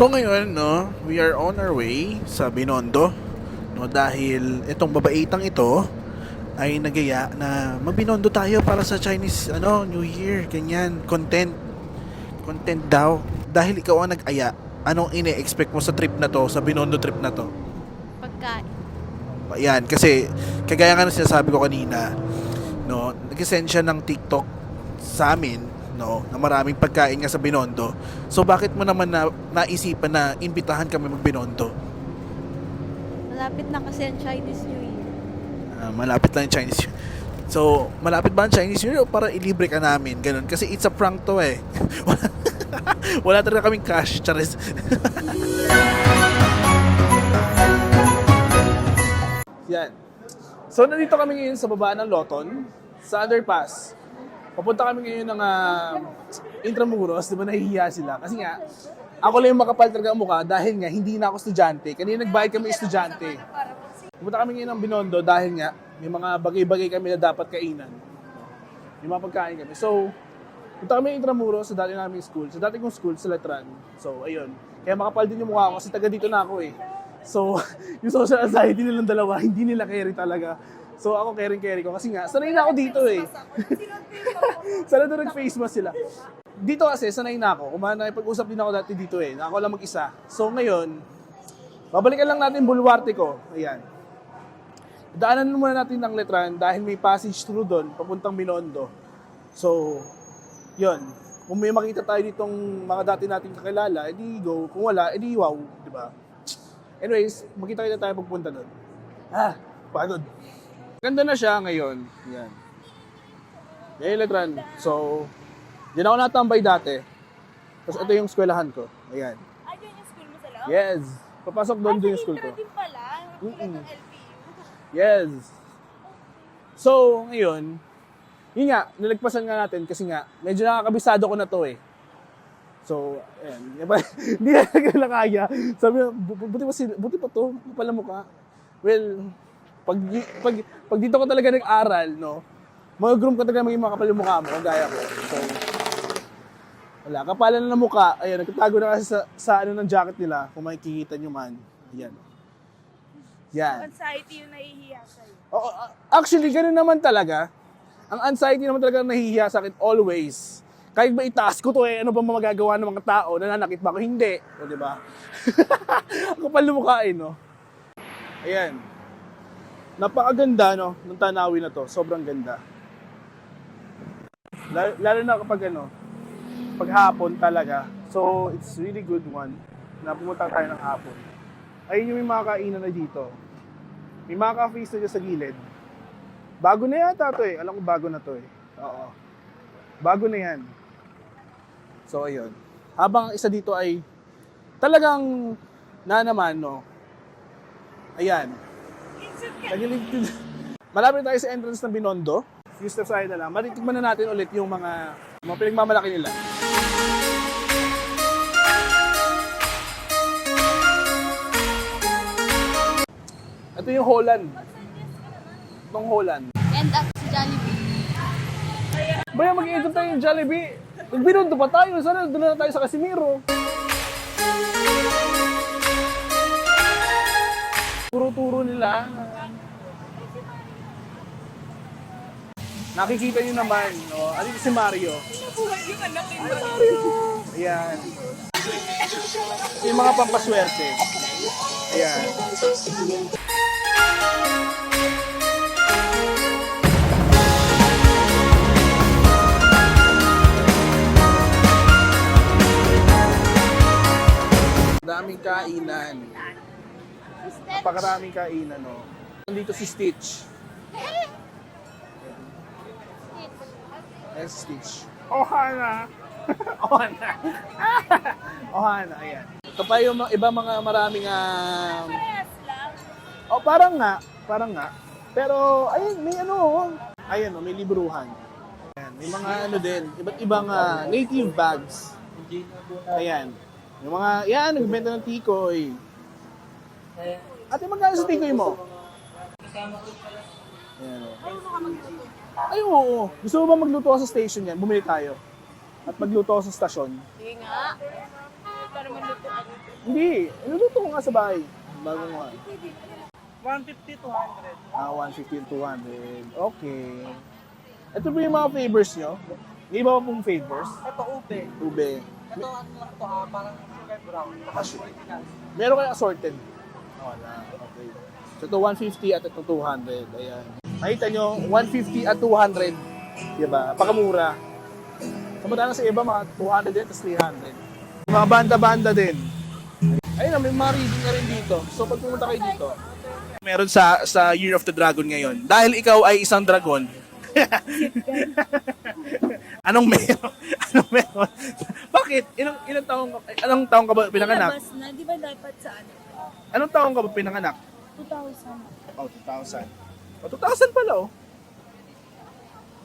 So ngayon, no, we are on our way sa Binondo, no, dahil itong babaitang ito ay nagaya na magbinondo tayo para sa Chinese New Year, ganyan, content daw. Dahil ikaw ang nag-aya, anong ine-expect mo sa trip na to, sa Binondo trip na to? Pagkain. Ayan, kasi kagaya nga ng sinasabi ko kanina, no, nag-send siya ng TikTok sa amin, no, na maraming pagkain nga sa Binondo. So bakit mo naman naisipan na imbitahan kami magbinondo? Malapit na kasi ang Chinese New Year. Malapit lang yung Chinese New Year. So, malapit ba ang Chinese New Year o para ilibre ka namin? Ganun. Kasi it's a prank to eh. Wala talaga kaming cash. Charis. Yan. So, nandito kami ngayon sa baba ng Loton, sa underpass. Papunta kami ngayon ng Intramuros, di ba nahihiya sila? Kasi nga, ako lang yung makapal talaga ang mukha dahil nga hindi na ako estudyante. Kanina nagbayad kami estudyante. Pupunta kami ngayon ng Binondo dahil nga may mga bagay-bagay kami na dapat kainan. May mga pagkain kami. So, punta kami ng Intramuros sa dati naming school. Sa dati kong school, sa Letran. So, ayun. Kaya makapal din yung mukha ko kasi taga dito na ako eh. So, yung social anxiety nilang dalawa, hindi nila carry talaga. So, ako carry ko. Kasi nga, sanay na ako dito eh. Sana doon nag-face mask sila. Dito kasi, sanay na ako. Nakipag-usap din ako dati dito eh. Na ako lang mag-isa. So, ngayon, babalikan lang natin bulwarte ko. Ayan. Daanan muna natin ng Letran dahil may passage through doon, papuntang Binondo. So, yun. Kung may makita tayo ditong mga dati nating kakilala, edi go. Kung wala, edi wow. Diba? Anyways, makita tayo pagpunta doon. Pagod. Ganda na siya ngayon. Yan. Yan yung Letran. So, diyan ako natambay dati. Tapos ito yung eskwelahan ko. Ayan. Yun yung school mo sa loob? Yes. Papasok doon din yung school ko. Din pala. Ng LPU. Yes. So, ngayon, yun nga, nilagpasan nga natin kasi nga, medyo nakakabisado ko na to eh. So, ayan. Hindi na talaga kaya. Sabi na, buti pa to, pala mukha. Well, pag dito ko talaga nag-aral, no, mag-groom ko talaga maging makapal yung mukha mo, gaya ko. So, wala, kapalan na ng mukha. Ayan, nagtatago na kasi sa ano ng jacket nila, kung makikita nyo man. Ayan. Yan. Anxiety yung nahihiya sa'yo. Oo, actually, ganun naman talaga. Ang anxiety naman talaga nahihiya sa akin always. Kahit ba itaas ko to ano ba magagawa ng mga tao? Nananakit ba ako? Hindi. O, diba? Ang kapal ng mukha no? Ayan. Napakaganda, no? Ng tanawin na to. Sobrang ganda. Lalo na kapag paghapon talaga. So, it's really good one na pumunta tayo ng hapon. Ayun yung may mga kainan na dito. May mga cafes na dyan sa gilid. Bago na yata to eh. Alam ko bago na to eh. Oo. Bago na yan. So, ayun. Habang isa dito ay talagang naman, no? Ayan. Malapit tayo sa entrance ng Binondo. Few steps tayo na lang. Matitikman na natin ulit yung mga pinagmamalaki nila. Ito yung Holland. Itong Holland. End up sa Jollibee. Baya mag-i-edit tayo yung Jollibee. Nagbinondo pa tayo. Sana doon na tayo sa Casimiro. Turo-turo nila. Nakikita nyo naman, no? Ano si Mario? Nabuhay yung anak ni Mario! Ayan. Yung mga pampaswerte. Ayan. Daming kainan. Napakaraming kainan, no? Nandito si Stitch. Yes, Stitch. Ohana! Ohana! Ohana, ayan. Ito pa yung iba mga maraming parang nga. Pero, ayun, may ayun, may libruhan. Ayan, may mga din, iba't ibang native bags. Ayan. Yung mga, yan, nagbenta ng tikoy. Ate, magkano sa tikoy mo? Ayan. Ay, oo. Gusto mo ba magluto sa station yan? Bumili tayo. At magluto sa stasyon. Sige nga. para malutuan. Hindi, niluto ko nga sa bahay. Bago nga. 150 to 100. 150 to 200. Okay. Ito po yung mga flavors nyo. May iba pa pong flavors. Ito, ube. Ube. Ito, ano lang ito, parang sugar brown. Meron kayo assorted? Wala. Okay. So ito 150 at ito 200. Ayan. Makita nyo, 150 at 200. Diba? Pakamura. Samantalang sa iba, mga 200 din, tapos 300. Mga banda-banda din. Ayun, may mga reading na rin dito. So pag pumunta kayo dito, meron sa Year of the Dragon ngayon. Dahil ikaw ay isang dragon. Anong meron? Anong meron? Bakit? Anong taong ka ba pinanganak? Labas na, di ba dapat sa ano? Anong taong ka ba pinanganak? 2,000. Oh, 2,000. Oh, 2,000 pala oh.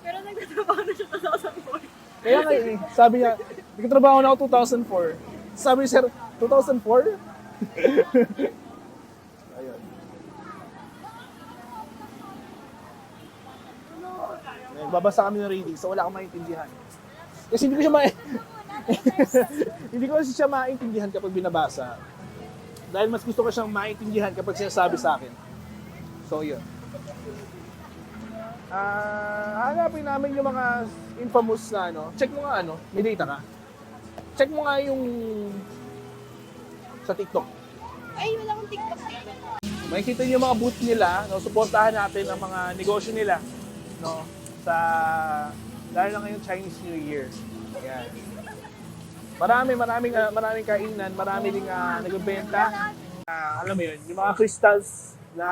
Pero nagtatrabaho na siya 2004. Kaya nga eh, sabi niya, nagtatrabaho na ako 2004. Sabi ni sir, 2004? Ayun. Babasa kami ng reading, so wala akong maintindihan. Kasi hindi ko siya hindi ko kasi siya maintindihan kapag binabasa. Dahil mas gusto ko siyang maintindihan kapag sinasabi sa akin. So, yun. Hanapin namin yung mga infamous na ano. Check mo nga ano, may data ka. Check mo nga yung sa TikTok. Ay, wala akong TikTok. Makikita niyo yung mga booth nila, no? Suportahan natin ang mga negosyo nila, no? Sa lalo na ngayong Chinese New Year. Ayan. Maraming kainan, marami ding nagbebenta. Alam mo yun, yung mga crystals na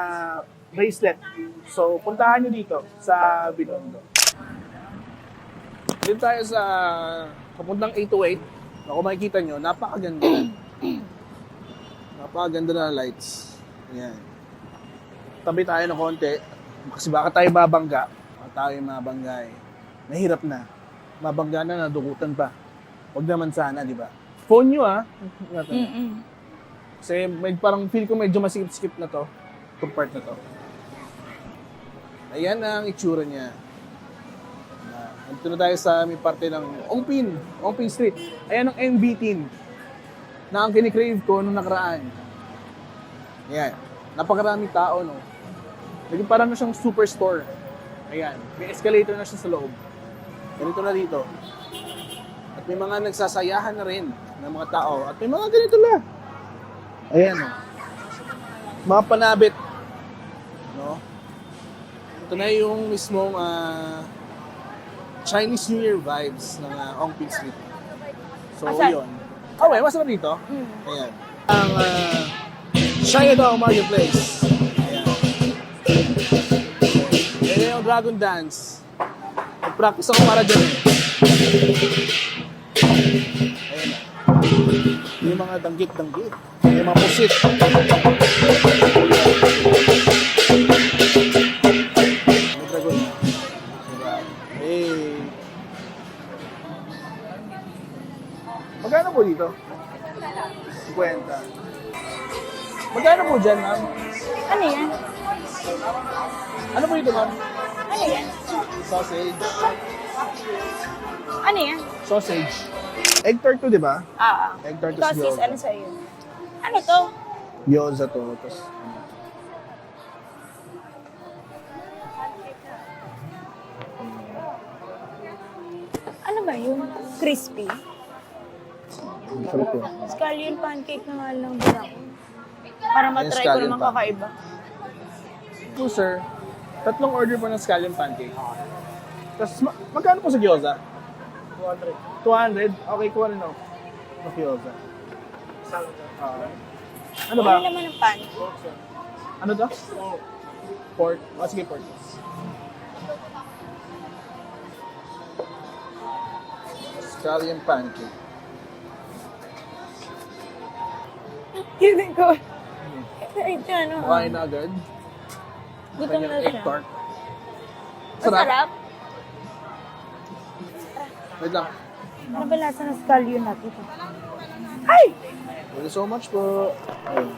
bracelet. So, puntahan nyo dito sa Binondo. Dito tayo sa papuntang 828. Kung makikita nyo, napakaganda. Napakaganda na lights. Ayan. Tabi tayo ng konti. Kasi baka tayo mabangga. Baka tayo mabangga eh. Mahirap na. Mabangga na, nadukutan pa. Huwag naman sana, di ba? Phone nyo Kasi parang feel ko medyo masikip-sikip na to. Itong part na to. Ayan ang itsura niya. Nandito na tayo sa may parte ng Ongpin Street. Ayan ang MB-10 na ang kinikrave ko nung nakaraan. Ayan. Napakaraming tao, no? Naging parang na siyang superstore. Ayan. May escalator na siya sa loob. Ganito na dito. At may mga nagsasayahan na rin ng mga tao. At may mga ganito na. Ayan, no? Mga panabit. No? Ito na yung mismong Chinese New Year vibes ng Ongpin Street. So, yun. Okay, masarap dito. Ayan. Ang Chinatown Marketplace. Ayan. Ayan yung Dragon Dance. Nag-practice ako para dyan eh. Ayan. Yung mga danggit-danggit. Yung mga pusit. May dragon na. Diba? Hey. Magkano po dito? 50. Magkano po dyan, ma'am? Ano yan? Ano po ito, ma'am? Ano yan? Sausage. Ano yan? Sausage. Egg tart to, di ba? Egg tart to Ito sis, gyoza. ano sa'yo? Ano to? Gyoza to. Tapos, Ano ba yun? Crispy? sarap to. Scallion pancake na nga lang din ako. Para matry ko scallion naman pa. kakaiba. Po, sir. 3 order po ng scallion pancake. Tapos, magkano po sa gyoza? 200. 200? Okay, kuha rin ako. Sa gyoza. Ano ba? Ano naman ang pan? Ano to? Pork. O, sige, pork. Scallion pancake. Yun ko. Ito ano? Kukain na agad. Gutom Kanyang na egg siya. tart. Sarap. Masarap? Wait lang. Ano ba lasa ng scallion natin? Ay! Thank you so much po. Ayun.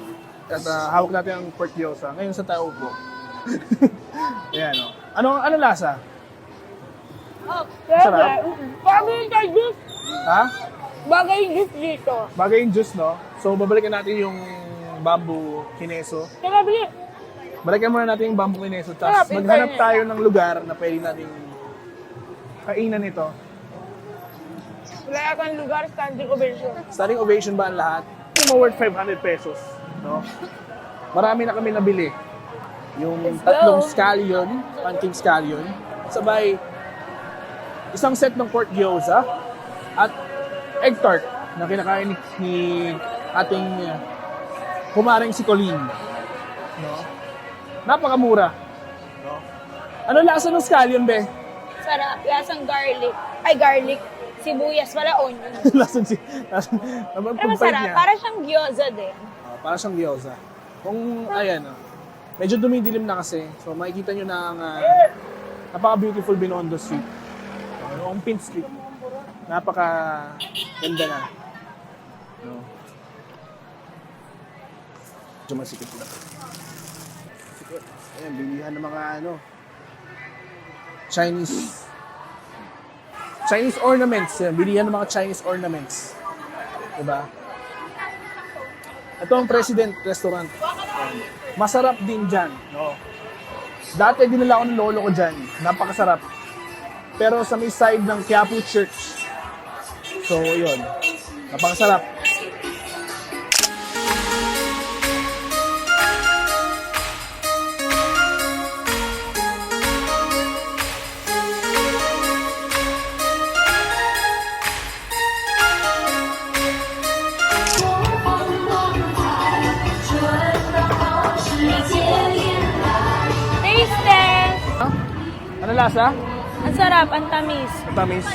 At hawak natin ang pork gyoza. Ngayon sa tayo po. Ayan o. Ano lasa? Oh, Sarap? Paano yung kay Gus? Ha? Bagay yung juice dito. Bagay yung juice, no? So, babalikan natin yung bamboo kineso. Kaya bili. Balikan muna natin yung bamboo kineso. Sarap, Tapos maghanap tayo ng lugar na pwede natin kainan ito. Wala akong lugar, standing ovation. Standing ovation ba ang lahat? Yung worth 500 pesos. No? Marami na kami nabili. Yung Let's tatlong go. scallion, pancake scallion, sabay isang set ng pork gyoza at egg tart na kinakain ni ating kumaring si Colleen. No? Napakamura. No? Ano lasa ng scallion, be? Sarap. Lasang garlic. Ay, garlic. Sibuyas, wala onion. Lasang si... Pero masarap. Para siyang gyoza din. Para siyang gyoza. Kung, ayan, medyo dumidilim na kasi. So, makikita nyo na ang napaka-beautiful Binondo Street. Yung Pin Street. Napaka-ganda na. No? Medyo masikip na. Sikip. Ayan, bilihan ng mga Chinese ornaments. Ayan, bilihan ng mga Chinese ornaments. Diba? Ito ang President Restaurant. Masarap din dyan. No? Dati dinala ko ng lolo ko dyan. Napakasarap. Pero sa may side ng Quiapo Church. So, yun. Napakasarap. Taste test! Ano lasa? Ang sarap, ang tamis. Tamis.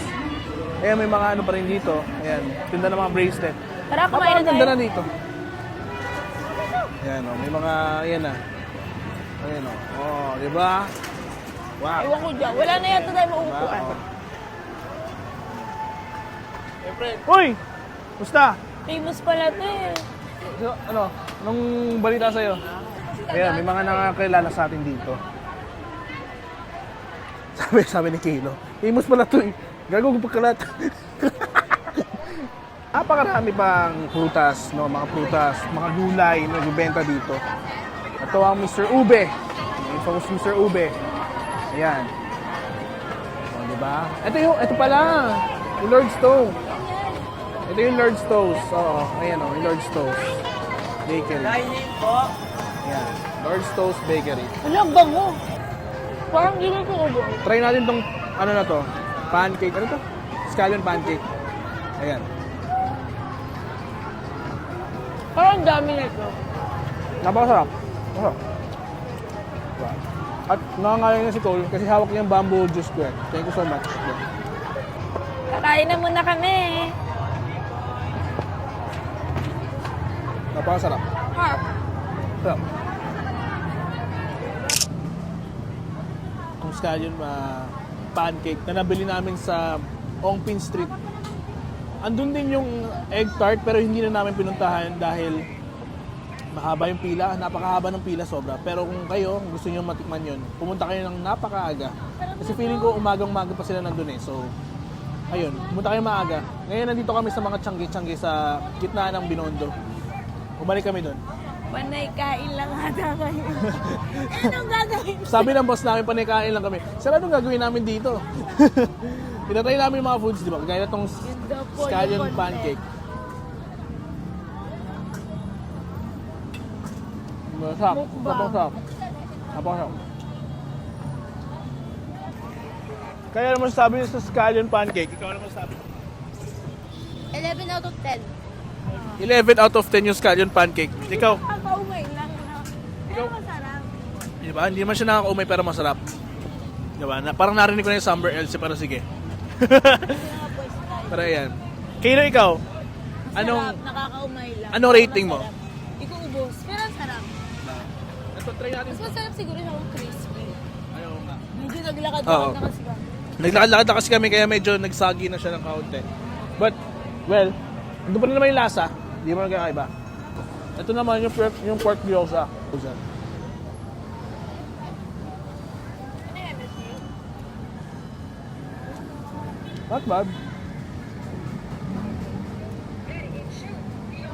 Ayan, may mga ano pa rin dito. Ayan, tinda ng mga bracelet. Tara, kumain na Napakaganda tayo. na dito. Ayan, may mga, ayan na. Ayan, oh, di ba? Wow. Ewan ko dyan. Wala na yata tayo mauupuan. Wow. Uy! Musta? Famous pala to eh. So, ano, nung balita sa'yo? Ayan, may mga nakakilala sa atin dito. Sabi ni Kilo. Famous pala to eh. Gagawin pagkalat. Napakarami pang prutas, no? Mga prutas, mga gulay na ibenta dito. Ito ang Mr. Ube. Yung famous Mr. Ube. Ayan. O, diba? Ito pala. Yung Lord's Toast. Ito yung Lord's Toast. Oo, ayan o, yung Lord's Toast. Bakery. Dining po. Ayan. Lord's Toast Bakery. Wala, bango. Parang di ko ubo. Try natin tong, ano na to? Pancake. Ano to? Scallion pancake. Ayan. Parang dami na ito. Napakasarap. Masarap. Diba? At nangangayon na si Cole kasi hawak niya yung bamboo juice ko. Thank you so much. Kakain na muna kami. Napakasarap. Harp. Sarap. Itong scallion pancake na nabili namin sa Ongpin Street. Andun din yung egg tart pero hindi na namin pinuntahan dahil mahaba yung pila. Napakahaba ng pila sobra. Pero kung kayo, kung gusto nyo matikman yun, pumunta kayo ng napakaaga. Kasi feeling ko umagang-umaga pa sila nandun eh. So, ayun, pumunta kayo maaga. Ngayon nandito kami sa mga tiyanggi-tiyanggi sa gitna ng Binondo. Bumalik kami doon. Panay kain lang ata kayo. Anong gagawin? Sabi ng boss namin, panay kain lang kami. Sir, anong gagawin namin dito? Pinatry namin yung mga foods, di ba? Kagaya na itong scallion pancake. Masarap. Napakasarap. Napakasarap. Kaya naman sabi niyo sa scallion pancake, ikaw naman sabi. 11 out of 10. 11 out of 10 yung scallion pancake. Ikaw? Nakakaumay lang. Pero masarap. Di ba? Hindi naman siya nakakaumay pero masarap. Di ba? Parang narinig ko na yung Summer Elsie pero sige. Pero ayan. Kino ikaw? Anong Sarap, nakakaumay lang. anong rating mo? Hindi ko ubos. Pero ang sarap. Ito, try natin. Mas masarap siguro siya kung crispy. Ayaw nga. Medyo naglakad Oo. na kasi kami. Naglakad-lakad na kasi kami kaya medyo nagsagi na siya ng kaunti. But, well, ando pa rin naman yung lasa. Hindi mo nagkakaiba. Ito naman yung pork gyoza. Not bad.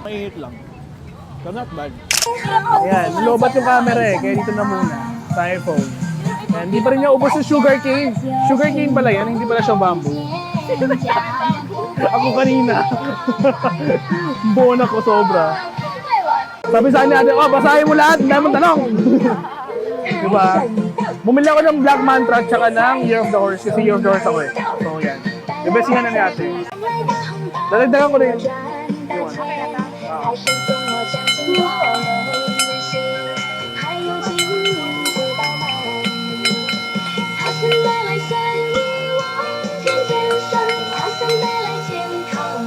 Mainit lang. So not bad. Ayan, lobat yung camera eh. Kaya dito na muna. Sa iPhone. Ayan, hindi pa rin niya ubos yung sugar cane. Sugar cane pala yan, hindi pala siya bamboo. Ako kanina. Buon ako sobra. Sabi sa akin natin, oh, basahin mo lahat. Hindi naman tanong. Diba? Bumili ako ng Black Mantra at saka ng Year of the Horse. Kasi Year of the Horse ako eh. So yan. Yung besihan na ni ate. Dadagdagan ko na yun. Yung ano.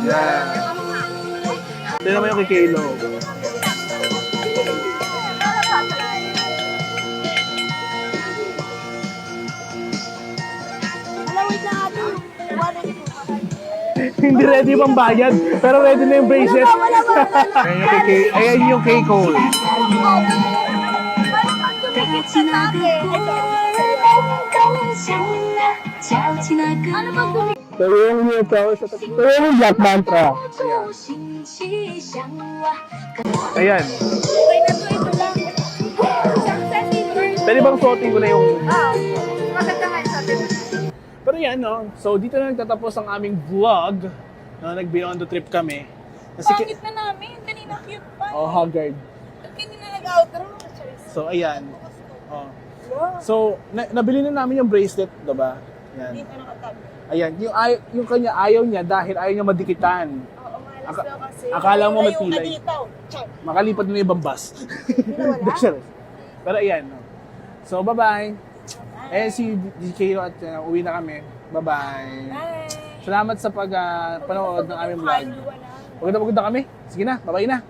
Yan. Ito naman yung kay Kalo. Hindi ready pang bayad, pero ready na yung bracelet. Ayan yung kay Cole. Pero yung Black Mantra. Ayan. Pwede bang suotin ko na yung... Pero yan, no? So, dito na nagtatapos ang aming vlog. No, nag-beyond the trip kami. Pangit na namin. Kanina cute pa. Oh, haggard. Kanina nag-outro. So, ayan. Oh. So, nabili na namin yung bracelet, diba? Yan. Dito nakatabi. Ayan. Yung kanya ayaw niya dahil ayaw niya madikitan. Oo, malas daw kasi. Akala mo may Yung pilay. kaditaw. Check. Makalipad na yung ibang bus. Pero ayan, no? So, bye-bye. Eh, si DK at uwi na kami. Bye-bye. Bye. Salamat sa panood ng aming vlog. Maganda kami. Sige na, bye-bye na.